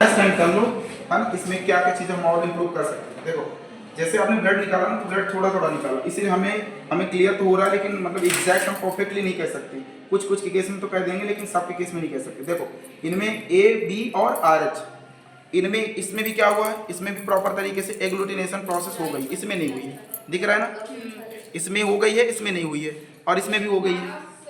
Stand कर लो, है ना। इसमें क्या क्या चीज़ें हम और इम्प्रूव कर सकते हैं। देखो जैसे आपने ब्लड निकाला ना, तो ब्लड थोड़ा थोड़ा निकाला, इसलिए हमें क्लियर तो हो रहा है, लेकिन मतलब एग्जैक्ट हम परफेक्टली नहीं कह सकते। कुछ कुछ के केस में तो कह देंगे, लेकिन सब के केस में नहीं कह सकते। देखो इनमें ए बी और आर एच, इनमें इसमें भी क्या हुआ है, इसमें भी प्रॉपर तरीके से एग्लूटिनेशन प्रोसेस हो गई, इसमें नहीं हुई है, दिख रहा है ना। इसमें हो गई है, इसमें नहीं हुई है, और इसमें भी हो गई है।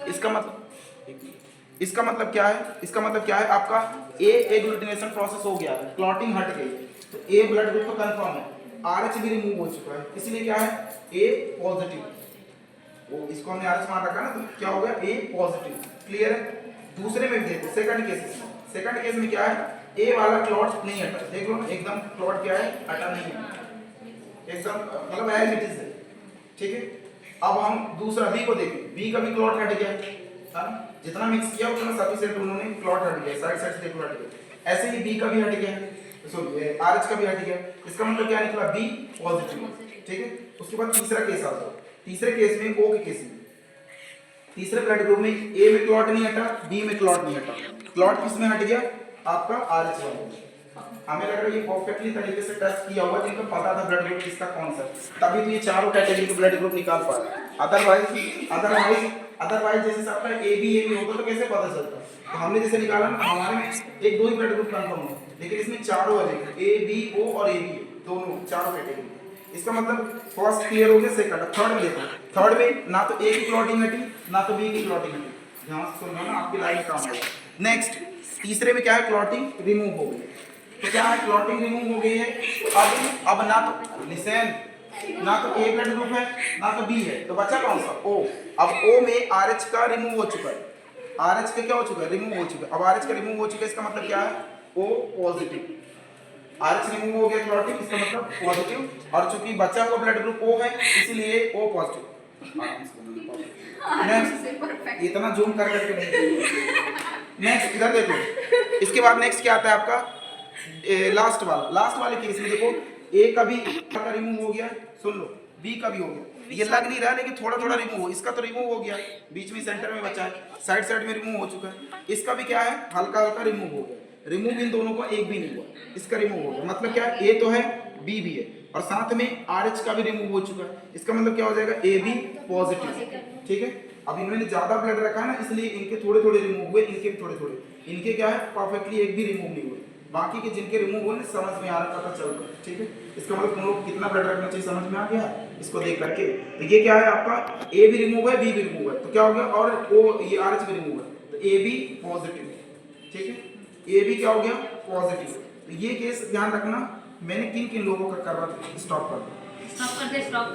इसका मतलब क्या है, इसका मतलब क्या है, आपका ए एग्लूटिनेशन प्रोसेस हो गया है, क्लॉटिंग हट गई, तो ए ब्लड ग्रुप तो कंफर्म है। आरएच भी रिमूव हो चुका है, इसलिए क्या है, ए पॉजिटिव। वो इसको हमने आरएच मान रखा ना, तो क्या हो गया, ए पॉजिटिव। क्लियर है। दूसरे में भी देखो, सेकंड केस में क्या है, ए वाला क्लॉट नहीं हटा, देख लो एकदम क्लॉट क्या है, हटा नहीं है, एकदम मतलब एज इट इज है। ठीक है। अब हम दूसरा बी को देखें, बी का भी क्लॉट हट गया है, जितना मिक्स किया उतना सफिशिएंट उन्होंने क्लॉट हट गया, साइड साइड से क्लॉट हट गया। ऐसे ही बी का भी हट गया, सॉरी आरएच का भी हट गया, इसका मतलब क्या निकला, बी पॉजिटिव। ठीक है। उसके बाद तीसरा केस आता है, तीसरे केस में ओ के केस में, तीसरे ब्लड ग्रुप में ए में क्लॉट नहीं हटा, बी में क्लॉट नहीं हटा, क्लॉट किस में हट गया, आपका आरएच वाला। हमें लग रहा है ये परफेक्टली तरीके से टेस्ट किया हुआ, जिनको पता था ब्लड ग्रुप किसका कौन सा, तभी तो ये चारों कैटेगरी के ब्लड ग्रुप निकाल पाए। अदरवाइज जैसे आपका ए बी होता तो कैसे पता चलता। तो हमने जैसे निकाला ना, हमारे में एक दो ही ब्लड ग्रुप कंफर्म हो, लेकिन इसमें चारों आ जाएंगे, ए बी ओ और ए बी दोनों, चारों कैटेगरी। इसका मतलब फर्स्ट क्लियर हो गया। सेकंड, थर्ड में देखो, थर्ड में ना तो ए की क्लॉटिंग हटी, ना तो बी की क्लॉटिंग हटी, ध्यान से सुनना ना, आपकी लाइन काम होगा। नेक्स्ट तीसरे में क्या है, क्लॉटिंग रिमूव हो गई। तो क्या है, क्लॉटिंग रिमूव हो गई है। अब ना तो लिसन, ना तो ए ब्लड ग्रुप है, ना तो बी है, तो बचा कौन सा, ओ। अब ओ में आरएच का रिमूव हो चुका है, आरएच का क्या हो चुका है, रिमूव हो चुका है। अब आरएच का रिमूव हो चुका है, इसका मतलब क्या है, ओ पॉजिटिव। आरएच रिमूव हो गया, क्लॉटिंग, इसका मतलब पॉजिटिव, और चूंकि बचा हुआ ब्लड ग्रुप ओ है, इसीलिए ओ पॉजिटिव। नेक्स्ट, इतना जूम कर करके नहीं। नेक्स्ट इधर देखो, इसके बाद नेक्स्ट क्या आता है आपका, लास्ट वाले केस में देखो, ए का भी रिमूव हो गया, सुन लो, बी का भी हो गया। ये लग नहीं रहा लेकिन थोड़ा थोड़ा रिमूव हो, इसका तो रिमूव हो गया, बीच में सेंटर में बचा है, साइड साइड में रिमूव हो चुका है। इसका भी क्या है, हल्का हल्का रिमूव हो गया, रिमूव इन दोनों का एक भी नहीं हुआ, इसका रिमूव हो गया। मतलब क्या है, ए तो है, बी भी है, और साथ में आरएच का भी रिमूव हो चुका है। इसका मतलब क्या हो जाएगा, ए बी पॉजिटिव। ठीक है। अब इन्होंने ज्यादा ब्लड रखा है ना, इसलिए इनके थोड़े थोड़े रिमूव हुए, इनके भी थोड़े थोड़े, इनके क्या है, परफेक्टली एक भी रिमूव नहीं हुए। बाकी के जिनके रिमूव हुए समझ में आ रहा, पता चल रहा है। ठीक है। इसका मतलब तुम लोग कितना ब्लड रखना चाहिए समझ में आ गया इसको देख करके। तो ये क्या है, आपका ए भी रिमूव है, बी भी रिमूव है, तो क्या हो गया, और ओ ये आरएच भी रिमूव है, तो ए बी पॉजिटिव। ठीक है। ए बी क्या हो गया, पॉजिटिव। तो ये केस ध्यान रखना, मैंने किन किन लोगों का कर रहा था, स्टॉप कर दो, स्टॉप कर दे, स्टॉप।